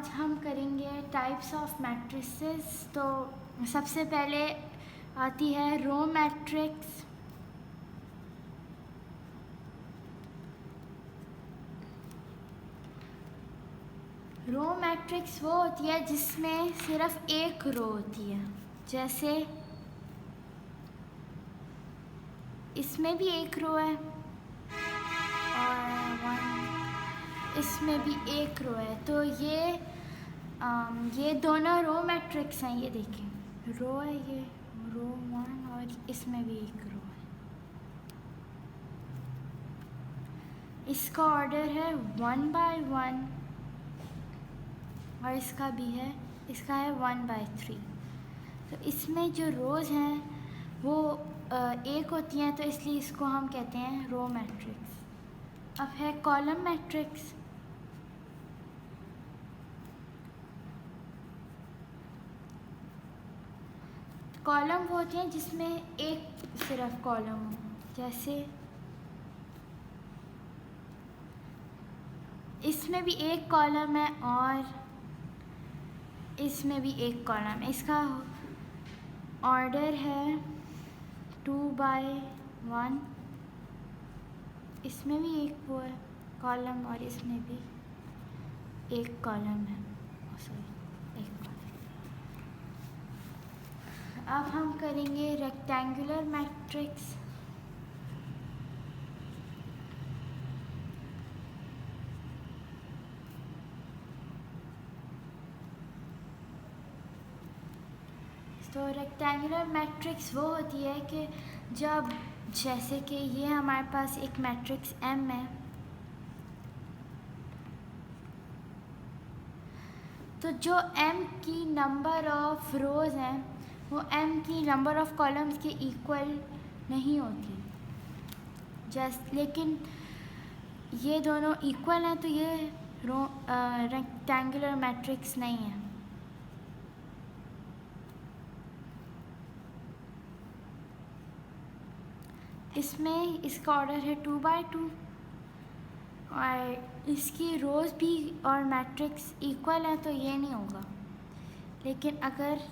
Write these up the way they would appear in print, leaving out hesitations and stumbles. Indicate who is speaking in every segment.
Speaker 1: आज हम करेंगे टाइप्स ऑफ मैट्रिसेस। तो सबसे पहले आती है रो मैट्रिक्स। रो मैट्रिक्स वो होती है जिसमें सिर्फ एक रो होती है, जैसे इसमें भी एक रो है और इसमें भी एक रो है। तो ये दोनों रो मैट्रिक्स हैं। ये देखिए रो है, ये रो 1 और इसमें भी एक रो है। इसका ऑर्डर है 1 by 1 और इसका भी है, इसका है 1 by 3। तो इसमें जो रोज़ हैं वो एक होती हैं, तो इसलिए इसको हम कहते हैं रो मैट्रिक्स। अब है कॉलम मैट्रिक्स। कॉलम वो होते हैं जिसमें एक सिर्फ कॉलम हो, जैसे इसमें भी एक कॉलम है और इसमें भी एक कॉलम है। इसका ऑर्डर है 2 by 1। इसमें भी एक वो है कॉलम और इसमें भी एक कॉलम है, सॉरी एक कॉलम। अब हम करेंगे रेक्टेंगुलर मैट्रिक्स। तो रेक्टेंगुलर मैट्रिक्स वो होती है कि जब, जैसे कि ये हमारे पास एक मैट्रिक्स M है, तो जो M की नंबर ऑफ रोज़ हैं वो M की नंबर ऑफ कॉलम्स के इक्वल नहीं होती। लेकिन ये दोनों इक्वल हैं, तो ये रेक्टेंगुलर मैट्रिक्स नहीं है। इसमें इसका ऑर्डर है 2 by 2 और इसकी रोज़ भी और मैट्रिक्स इक्वल है, तो ये नहीं होगा। लेकिन अगर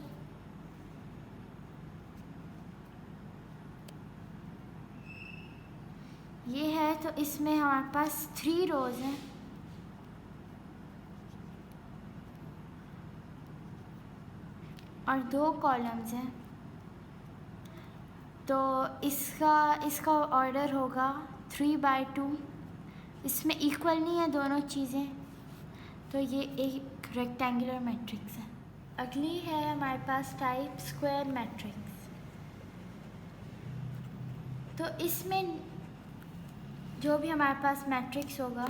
Speaker 1: ये है तो इसमें हमारे पास 3 रोज़ हैं और 2 कॉलम्स हैं, तो इसका ऑर्डर होगा 3 by 2। इसमें इक्वल नहीं है दोनों चीज़ें, तो ये एक रेक्टेंगुलर मैट्रिक्स है। अगली है हमारे पास टाइप स्क्वायर मैट्रिक्स। तो इसमें जो भी हमारे पास मैट्रिक्स होगा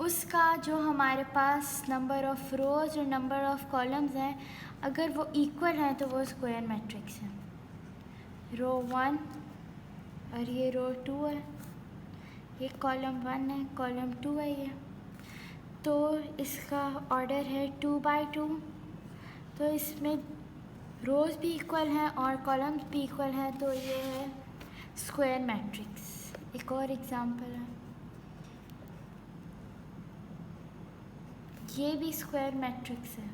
Speaker 1: उसका जो हमारे पास नंबर ऑफ़ रोज़ और नंबर ऑफ़ कॉलम्स हैं, अगर वो इक्वल हैं तो वो स्क्वायर मैट्रिक्स है। रो 1 और ये रो 2 है, ये कॉलम 1 है, कॉलम 2 है ये। तो इसका ऑर्डर है 2 by 2। तो इसमें रोज़ भी इक्वल हैं और कॉलम्स भी इक्वल हैं, तो ये है स्क्वायर मैट्रिक्स। एक और एग्जांपल है, ये भी स्क्वायर मैट्रिक्स है।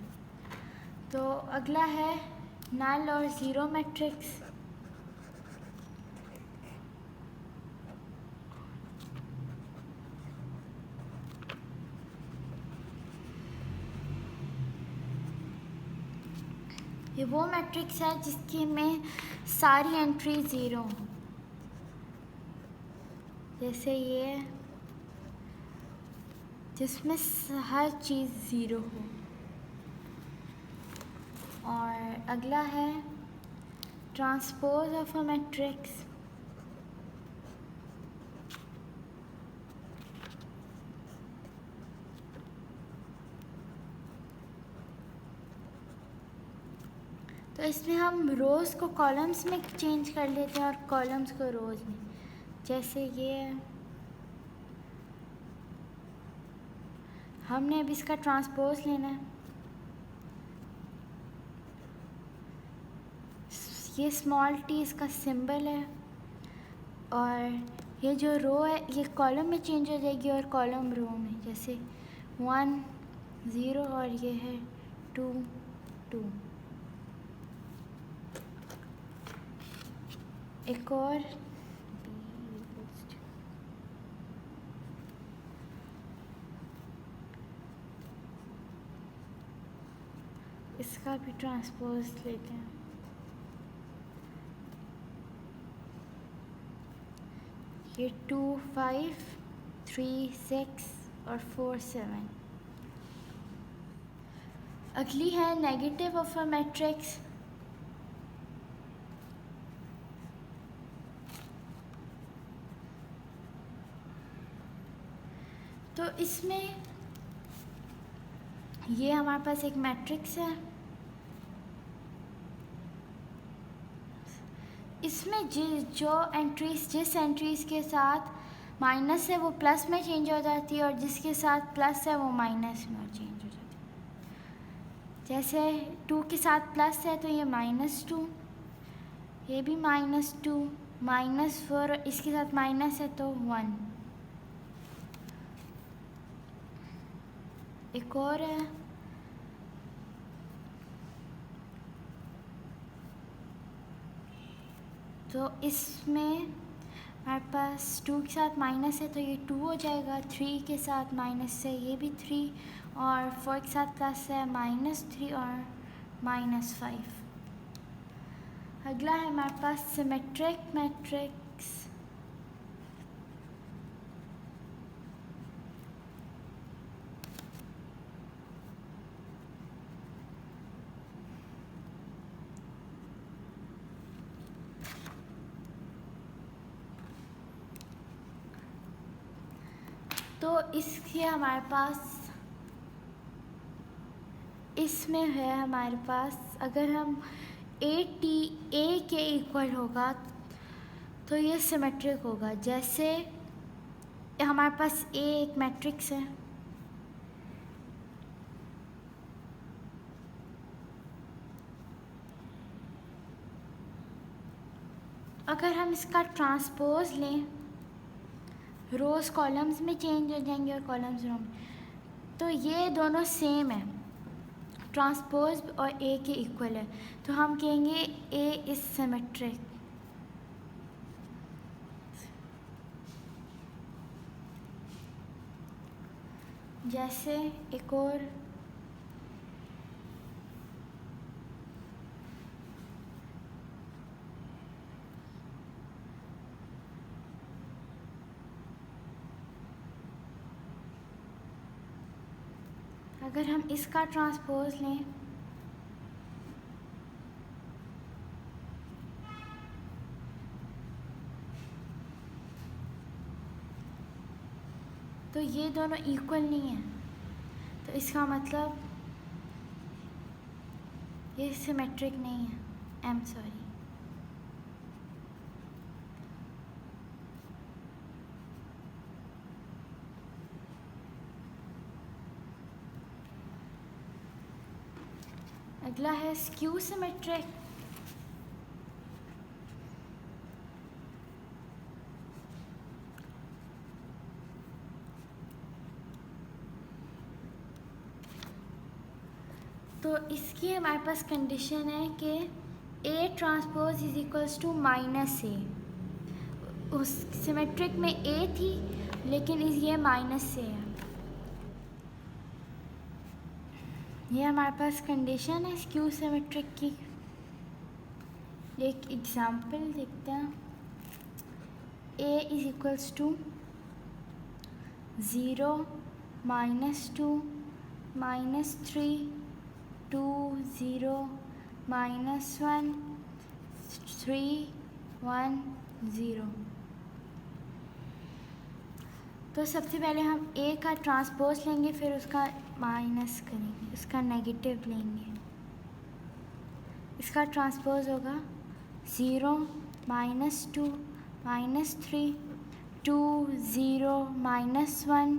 Speaker 1: तो अगला है नल और ज़ीरो मैट्रिक्स। ये वो मैट्रिक्स है जिसकी में सारी एंट्री ज़ीरो हो, जैसे ये जिसमें हर चीज़ ज़ीरो हो। और अगला है ट्रांसपोज ऑफ अ मैट्रिक्स। तो इसमें हम रोज़ को कॉलम्स में चेंज कर लेते हैं और कॉलम्स को रोज़ में, जैसे ये हमने अब इसका ट्रांसपोज लेना है। ये स्मॉल टी इसका सिंबल है और ये जो रो है ये कॉलम में चेंज हो जाएगी और कॉलम रो में, जैसे 1 0 और ये है 2 2। एक और इसका भी ट्रांसपोज लेते हैं। ये 2 5 3 6 और 4 7। अगली है नेगेटिव ऑफ अ मैट्रिक्स। तो इसमें ये हमारे पास एक मैट्रिक्स है, इसमें जिस एंट्रीज के साथ माइनस है वो प्लस में चेंज हो जाती है और जिसके साथ प्लस है वो माइनस में चेंज हो जाती है। जैसे 2 के साथ प्लस है तो ये -2, ये भी -2, -4, इसके साथ माइनस है तो 1। एक और है, तो इसमें हमारे पास 2 के साथ माइनस है तो ये 2 हो जाएगा, 3 के साथ माइनस है ये भी 3 और 4 के साथ प्लस है -3 और -5। अगला है हमारे पास सिमेट्रिक मैट्रिक्स। तो इसके हमारे पास इसमें है हमारे पास, अगर हम ए के इक्वल होगा तो ये सिमेट्रिक होगा। जैसे हमारे पास ए एक मैट्रिक्स है, अगर हम इसका ट्रांसपोज लें रोज़ कॉलम्स में चेंज हो जाएंगे और कॉलम्स रो में, तो ये दोनों सेम है, ट्रांसपोज और ए के इक्वल है, तो हम कहेंगे ए इज सिमेट्रिक। जैसे एक और अगर हम इसका ट्रांसपोज लें तो ये दोनों इक्वल नहीं है, तो इसका मतलब ये सिमेट्रिक नहीं है। I am sorry. अगला है स्क्यू सिमेट्रिक। तो इसकी हमारे पास कंडीशन है कि A transpose is equals to -a। उस सिमेट्रिक में ए थी लेकिन ये -a है। ये हमारे पास कंडीशन है स्क्यू सिमेट्रिक की। एक एग्जांपल देखते हैं। A is equals to 0 -2 -3 2 0 -1 3 1 0। तो सबसे पहले हम ए का ट्रांसपोज लेंगे, फिर उसका माइनस करेंगे, उसका नेगेटिव लेंगे। इसका ट्रांसपोज होगा 0 -2 -3 2 0 -1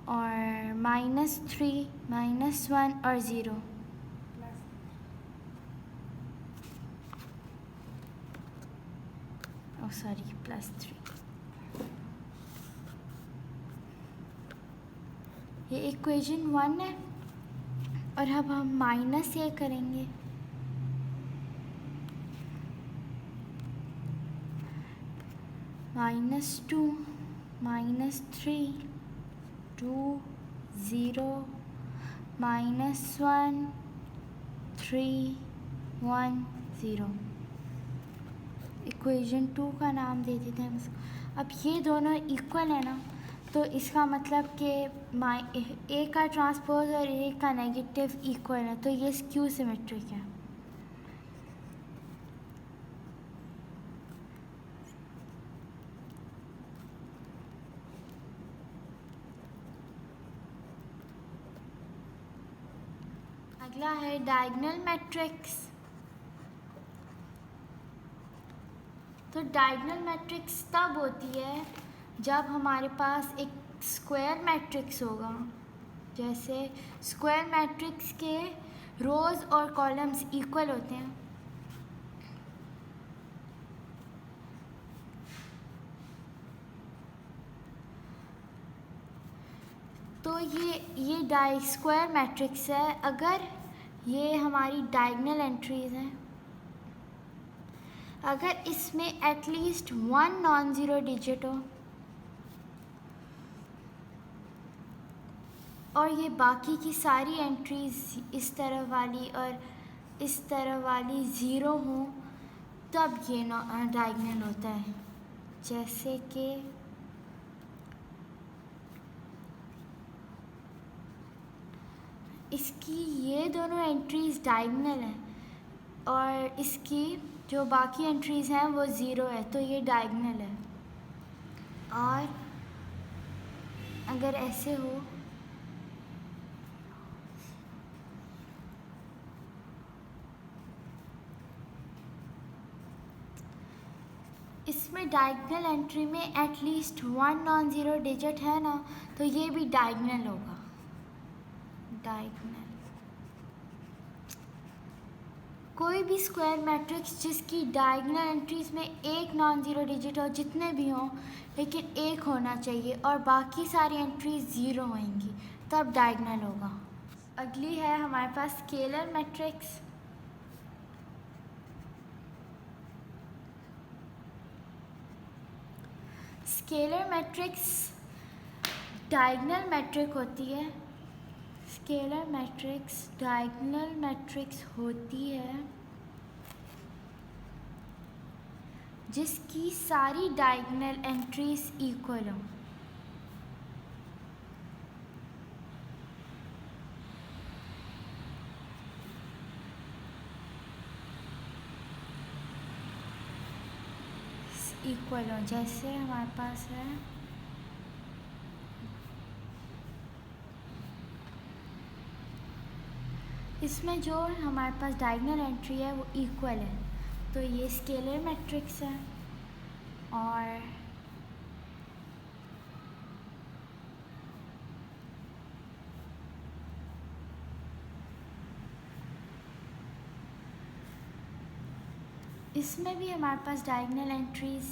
Speaker 1: और -3 -1 और 0। सॉरी +3। ये इक्वेशन 1 है। और अब हम माइनस ये करेंगे, -2, -3, 2, 0, -1, 3, 1, 0। इक्वेशन 2 का नाम दे देते हैं हम। अब ये दोनों इक्वल है ना, तो इसका मतलब कि ए का ट्रांसपोज और ए का नेगेटिव इक्वल है, तो ये स्क्यू सिमेट्रिक है। अगला है डायगोनल मैट्रिक्स। तो डायगोनल मैट्रिक्स तब होती है जब हमारे पास एक स्क्वायर मैट्रिक्स होगा। जैसे स्क्वायर मैट्रिक्स के रोज़ और कॉलम्स इक्वल होते हैं, तो ये स्क्वायर मैट्रिक्स है अगर ये हमारी डायगोनल एंट्रीज हैं, अगर इसमें एटलीस्ट 1 नॉन ज़ीरो डिजिट हो और ये बाकी की सारी एंट्रीज इस तरफ वाली और इस तरफ वाली ज़ीरो हों, तब ये डायगोनल होता है। जैसे कि इसकी ये दोनों एंट्रीज डायगोनल हैं और इसकी जो बाकी एंट्रीज हैं वो ज़ीरो है, तो ये डायगोनल है। और अगर ऐसे हो इसमें डायगोनल एंट्री में एटलीस्ट 1 नॉन ज़ीरो डिजिट है ना, तो ये भी डायगोनल होगा। डायगोनल कोई भी स्क्वायर मैट्रिक्स जिसकी डायगोनल एंट्रीज में एक नॉन ज़ीरो डिजिट हो, जितने भी हों लेकिन एक होना चाहिए और बाकी सारी एंट्रीज ज़ीरो होंगी, तब डायगोनल होगा। अगली है हमारे पास scalar matrix. Scalar matrix diagonal matrix होती है। स्केलर मैट्रिक्स डायगोनल मैट्रिक्स होती है जिसकी सारी डायगोनल एंट्रीज इक्वल हों। इक्वल हो, जैसे हमारे पास है इसमें जो हमारे पास डायगोनल एंट्री है वो इक्वल है, तो ये स्केलर मैट्रिक्स है। और इसमें भी हमारे पास डायगोनल एंट्रीज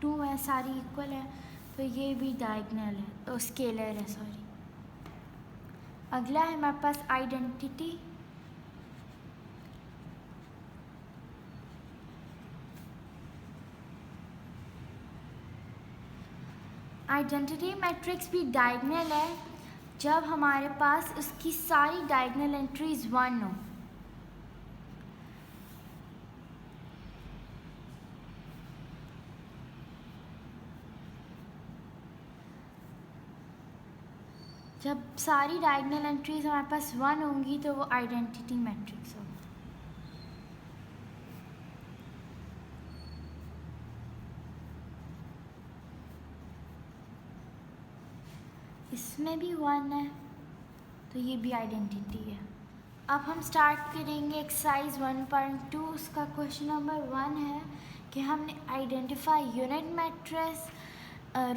Speaker 1: 2 हैं, सारी इक्वल है, तो ये भी डायगोनल है, तो स्केलर है, सॉरी। अगला है हमारे पास आइडेंटिटी। आइडेंटिटी मैट्रिक्स भी डायगोनल है जब हमारे पास उसकी सारी डायगोनल एंट्रीज 1 हो। जब सारी डायगोनल एंट्रीज हमारे पास 1 होंगी तो वो आइडेंटिटी मैट्रिक्स होगा। इसमें भी 1 है, तो ये भी आइडेंटिटी है। अब हम स्टार्ट करेंगे एक्सरसाइज 1.2। उसका क्वेश्चन नंबर 1 है कि हमने identify unit matrix,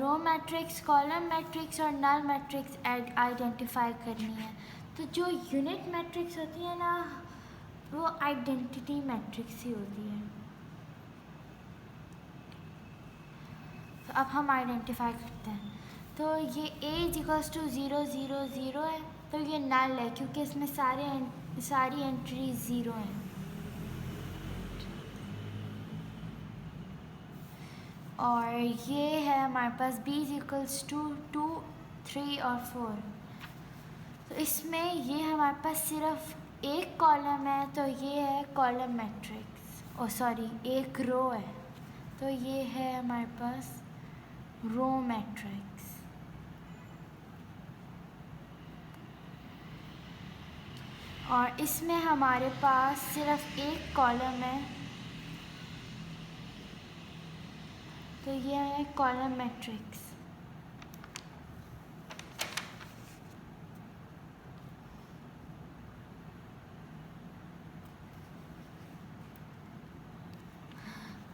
Speaker 1: row matrix, column matrix और नल मैट्रिक्स आइडेंटिफाई करनी है। तो जो यूनिट मैट्रिक्स होती है ना, वो आइडेंटिटी मैट्रिक्स ही होती है। तो अब हम आइडेंटिफाई करते हैं। तो ये a इज इक्वल्स टू 0 0 0 है, तो ये नल है क्योंकि इसमें सारी एंट्री 0 हैं। और ये है हमारे पास b इज इक्वल्स टू 2 3 और 4। तो इसमें ये हमारे पास सिर्फ एक कॉलम है, तो ये है कॉलम मैट्रिक्स, ओ सॉरी एक रो है, तो ये है हमारे पास रो मैट्रिक्स। और इसमें हमारे पास सिर्फ एक कॉलम है, तो ये है कॉलम मैट्रिक्स।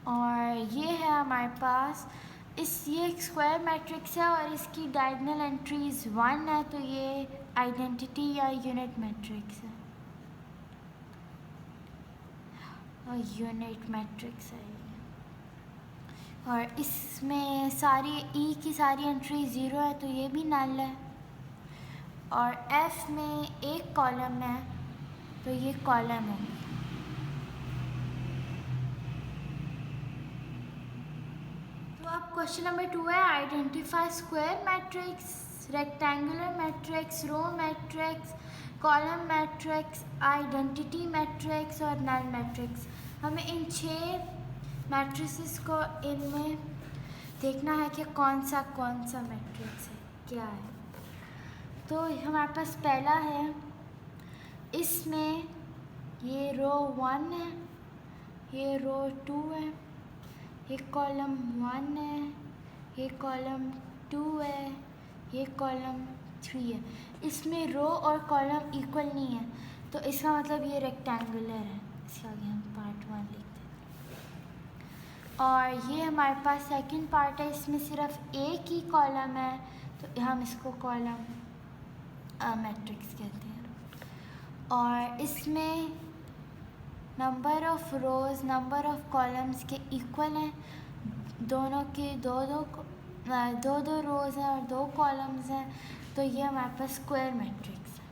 Speaker 1: और ये है हमारे पास ये एक स्क्वायर मैट्रिक्स है और इसकी डायगोनल एंट्रीज 1 है, तो ये आइडेंटिटी या यूनिट मैट्रिक्स है, और यूनिट मैट्रिक्स है ये। और इसमें सारी ई की सारी एंट्री 0 है, तो ये भी नल है। और एफ में एक कॉलम है, तो ये कॉलम है। तो अब क्वेश्चन नंबर 2 है, identify square matrix, rectangular matrix, row matrix, column matrix, identity matrix और नल मैट्रिक्स। हमें इन 6 मैट्रिसेस को इनमें देखना है कि कौन सा मैट्रिक्स है, क्या है। तो हमारे पास पहला है, इसमें ये रो 1 है, ये रो 2 है, ये कॉलम 1 है, ये कॉलम 2 है, ये कॉलम 3 है। इसमें रो और कॉलम इक्वल नहीं है, तो इसका मतलब ये रेक्टेंगुलर है। इसके आगे हम पार्ट 1 लिखते हैं। और ये हमारे पास सेकंड पार्ट है, इसमें सिर्फ एक ही कॉलम है, तो हम इसको कॉलम मैट्रिक्स कहते हैं। और इसमें number of rows number of columns के इक्वल हैं, दोनों के दो रोज़ हैं और 2 कॉलम्स हैं, तो ये हमारे पास स्क्वायर मैट्रिक्स है।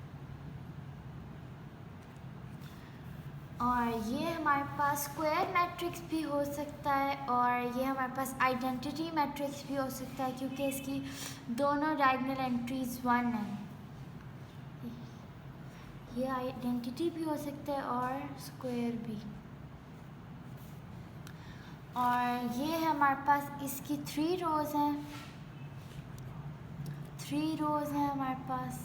Speaker 1: और ये हमारे पास स्क्वायर मैट्रिक्स भी हो सकता है, और ये हमारे पास आइडेंटिटी मैट्रिक्स भी हो सकता है, क्योंकि इसकी दोनों डायगोनल एंट्रीज 1 हैं। ये आइडेंटिटी भी हो सकता है और स्क्वायर भी। और ये है हमारे पास, इसकी 3 रोज़ हैं, 3 रोज़ हैं हमारे पास।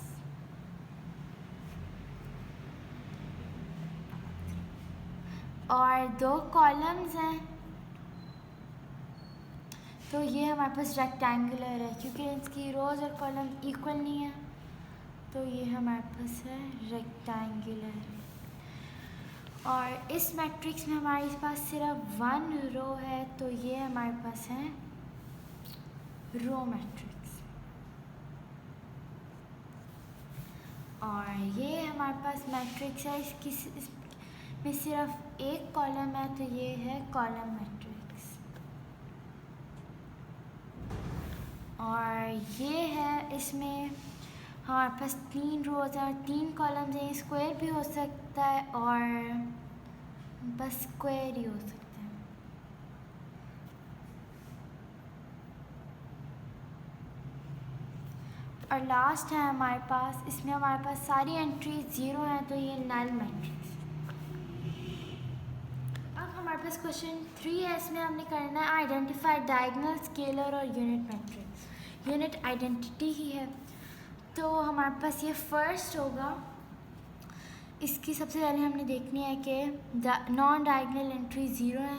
Speaker 1: और 2 कॉलम्स हैं, तो ये हमारे पास रेक्टेंगुलर है, क्योंकि इसकी रोज़ और कॉलम इक्वल नहीं है, तो ये हमारे पास है रेक्टेंगुलर। और इस मैट्रिक्स में हमारे पास सिर्फ 1 रो है, तो ये हमारे पास है रो मैट्रिक्स। और ये हमारे पास मैट्रिक्स है, इसमें सिर्फ एक कॉलम है, तो ये है कॉलम मैट्रिक्स। और ये है, इसमें हमारे पास 3 रोज़ और 3 कॉलम्स हैं। स्क्वायर भी हो सकता है और बस स्क्वायर ही हो सकता है। और लास्ट है हमारे पास, इसमें हमारे पास सारी एंट्री 0 हैं, तो ये नल मैट्रिक्स। अब हमारे पास क्वेश्चन 3 है, इसमें हमने करना है आइडेंटिफाई डायगोनल, स्केलर और यूनिट मैट्रिक्स। यूनिट आइडेंटिटी ही है, तो हमारे पास ये फर्स्ट होगा। इसकी सबसे पहले हमने देखनी है कि नॉन डायगोनल एंट्री 0 है,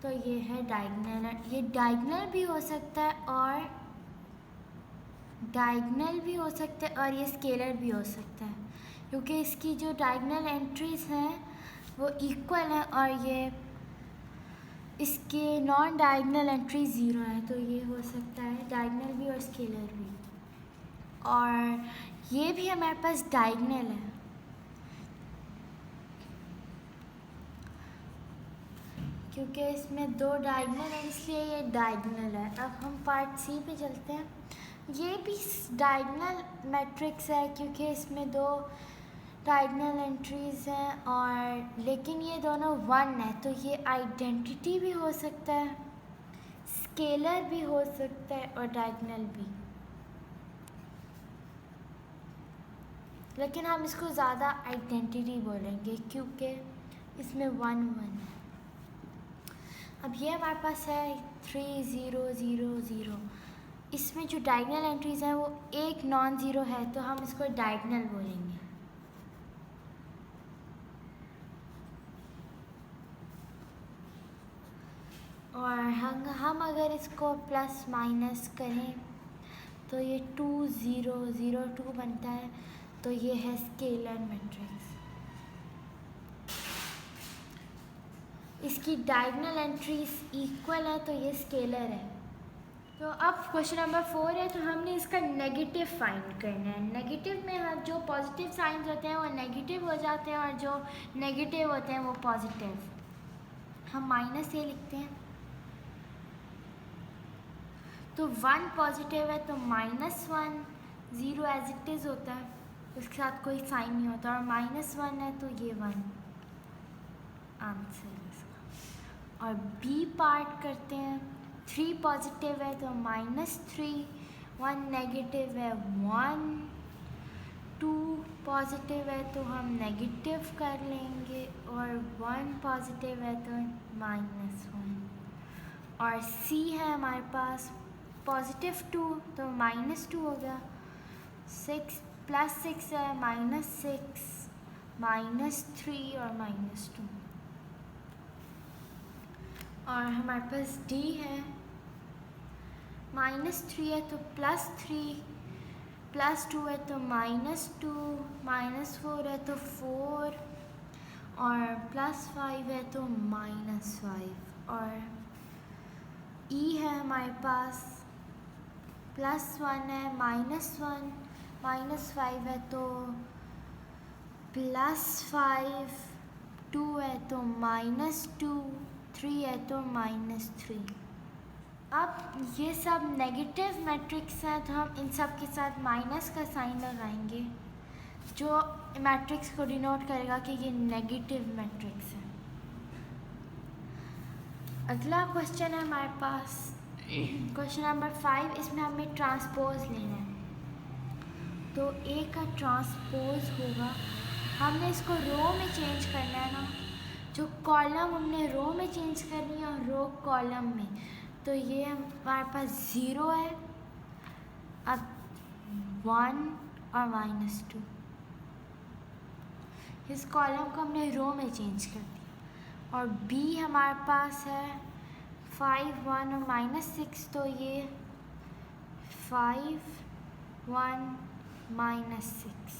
Speaker 1: तो ये है डायगोनल। ये डायगोनल भी हो सकता है और ये स्केलर भी हो सकता है, क्योंकि इसकी जो डायगोनल एंट्रीज हैं वो इक्वल हैं, और ये इसके नॉन डायगोनल एंट्री 0 है, तो ये हो सकता है डायगोनल भी और स्केलर भी। और ये भी हमारे पास डायगोनल है, क्योंकि इसमें 2 डायगोनल है, इसलिए ये डायगोनल है। अब हम पार्ट सी पे चलते हैं। ये भी डायगोनल मैट्रिक्स है क्योंकि इसमें दो डायगोनल एंट्रीज हैं, और लेकिन ये दोनों वन है, तो ये आइडेंटिटी भी हो सकता है, स्केलर भी हो सकता है और डायगोनल भी, लेकिन हम इसको ज़्यादा आइडेंटिटी बोलेंगे क्योंकि इसमें वन वन है। अब ये हमारे पास है 3 0 0 0, इसमें जो डायगोनल एंट्रीज हैं वो एक नॉन ज़ीरो है, तो हम इसको डायगोनल बोलेंगे। और हम अगर इसको प्लस माइनस करें तो ये 2 0 0 2 बनता है, तो ये है स्केलर मैट्रिक्स। इसकी डायगोनल एंट्रीज इक्वल है, तो ये स्केलर है। तो अब क्वेश्चन नंबर 4 है, तो हमने इसका नेगेटिव फाइंड करना है। नेगेटिव में हम जो पॉजिटिव साइंस होते हैं वो नेगेटिव हो जाते हैं और जो नेगेटिव होते हैं वो पॉजिटिव। हम माइनस ए लिखते हैं, तो 1 पॉजिटिव है तो -1, 0 एज इट इज़ होता है, उसके साथ कोई साइन नहीं होता, और -1 है तो ये 1 आंसर है इसका। और बी पार्ट करते हैं, 3 पॉजिटिव है तो -3, 1 नेगेटिव है 1, 2 पॉजिटिव है तो हम नेगेटिव कर लेंगे, और 1 पॉजिटिव है तो -1। और सी है हमारे पास पॉजिटिव 2 तो -2 हो गया, 6 + 6 है -6, -3 और -2। और हमारे पास डी है, -3 है तो +3, +2 है तो -2, -4 है तो 4, और +5 है तो -5। और ई है हमारे पास +1 है, -1, -5 है तो +5, 2 है तो -2, 3 है तो -3। अब ये सब नेगेटिव मैट्रिक्स हैं, तो हम इन सब के साथ माइनस का साइन लगाएंगे, जो मैट्रिक्स को डिनोट करेगा कि ये नेगेटिव मैट्रिक्स है। अगला क्वेश्चन है हमारे पास क्वेश्चन नंबर 5, इसमें हमें ट्रांसपोज लेना है। तो ए का ट्रांसपोज होगा, हमने इसको रो में चेंज करना है ना, जो कॉलम हमने रो में चेंज करनी है और रो कॉलम में। तो ये हमारे पास 0 है, अब 1 और -2, इस कॉलम को हमने रो में चेंज कर दिया। और बी हमारे पास है 5 1 और -6, तो ये 5 1 -6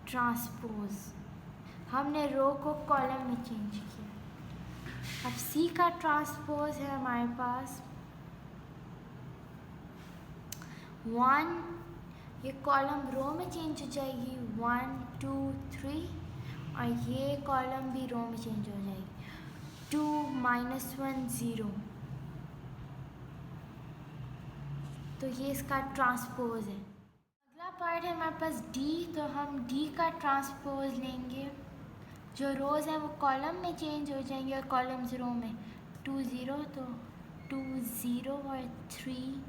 Speaker 1: ट्रांसपोज, हमने रो को कॉलम में चेंज किया। अब सी का ट्रांसपोज है हमारे पास 1, ये कॉलम रो में चेंज हो जाएगी 1 2 3, और ये कॉलम भी रो में चेंज हो जाएगी 2 -1 0। तो ये इसका ट्रांसपोज है। अगला पार्ट है हमारे पास डी, तो हम डी का ट्रांसपोज लेंगे, जो रोज़ हैं वो कॉलम में चेंज हो जाएंगे और कॉलम्स रो में। 2 0 तो 2 0 और 3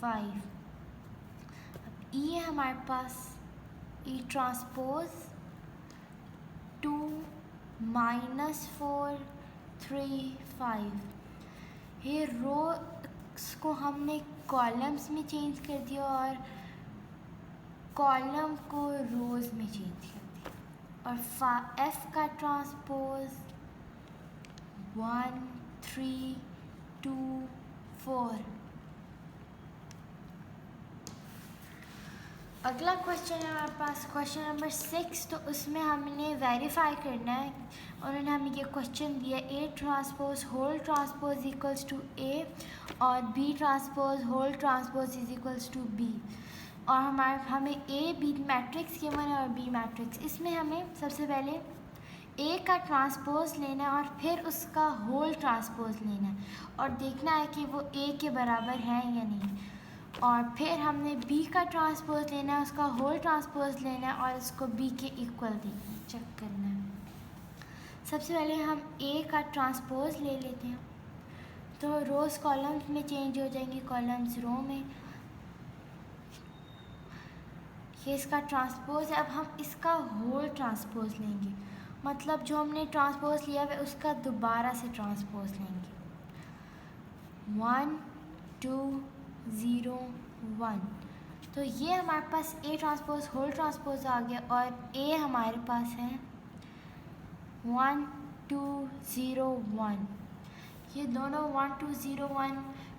Speaker 1: 5। अब ई है हमारे पास, ई ट्रांसपोज 2 -4 3 5। ये रोज़ को हमने कॉलम्स में चेंज कर दिया और कॉलम को रोज़ में चेंज कर दिया। और एफ का ट्रांसपोज 1 3 2 4। अगला क्वेश्चन है हमारे पास क्वेश्चन नंबर 6, तो उसमें हमने वेरीफाई करना है। उन्होंने हमें ये क्वेश्चन दिया A transpose whole transpose equals to A और B transpose whole transpose is equals to B, और हमें A B मैट्रिक्स गिवन है और B मैट्रिक्स। इसमें हमें सबसे पहले A का ट्रांसपोज लेना है और फिर उसका होल ट्रांसपोज लेना है और देखना है कि वो A के बराबर है या नहीं। और फिर हमने बी का ट्रांसपोज लेना है, उसका होल ट्रांसपोज लेना है और उसको बी के इक्वल देना है, चेक करना है। सबसे पहले हम ए का ट्रांसपोज ले लेते हैं, तो रोज़ कॉलम्स में चेंज हो जाएंगे, कॉलम्स रो में। ये इसका ट्रांसपोज है। अब हम इसका होल ट्रांसपोज लेंगे, मतलब जो हमने ट्रांसपोज लिया है उसका दोबारा से ट्रांसपोज लेंगे। 1 2 0 1, तो ये हमारे पास ए ट्रांसपोज होल ट्रांसपोज आ गया और ए हमारे पास है 1 2 0 1। ये दोनों 1 2 0 1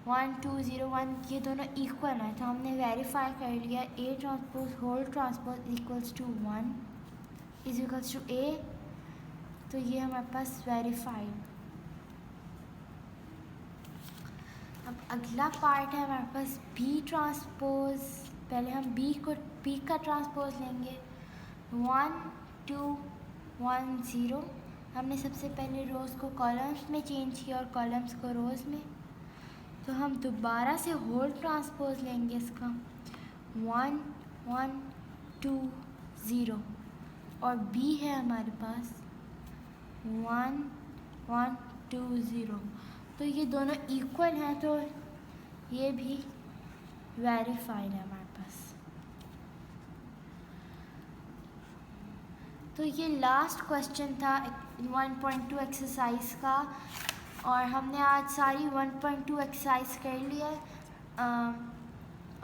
Speaker 1: 1 2 0 1 ये दोनों इक्वल है, तो हमने वेरीफाई कर लिया A transpose whole transpose equals to 1 is equals to A, तो ये हमारे पास वेरीफाइड। अब अगला पार्ट है हमारे पास बी ट्रांसपोज। पहले हम बी का ट्रांसपोज लेंगे 1 2 1 0। हमने सबसे पहले रोज़ को कॉलम्स में चेंज किया और कॉलम्स को रोज़ में, तो हम दोबारा से होल ट्रांसपोज लेंगे इसका 1 1 2 0 और बी है हमारे पास 1 1 2 0, तो ये दोनों इक्वल हैं, तो ये भी वेरीफाइड है हमारे पास। तो ये लास्ट क्वेश्चन था 1.2 एक्सरसाइज का, और हमने आज सारी 1.2 एक्सरसाइज कर लिया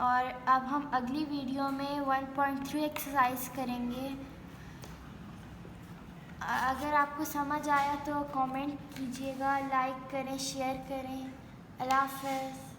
Speaker 1: और अब हम अगली वीडियो में 1.3 एक्सरसाइज करेंगे। अगर आपको समझ आया तो कमेंट कीजिएगा, लाइक करें, शेयर करें। अल्लाह हाफ़िज़।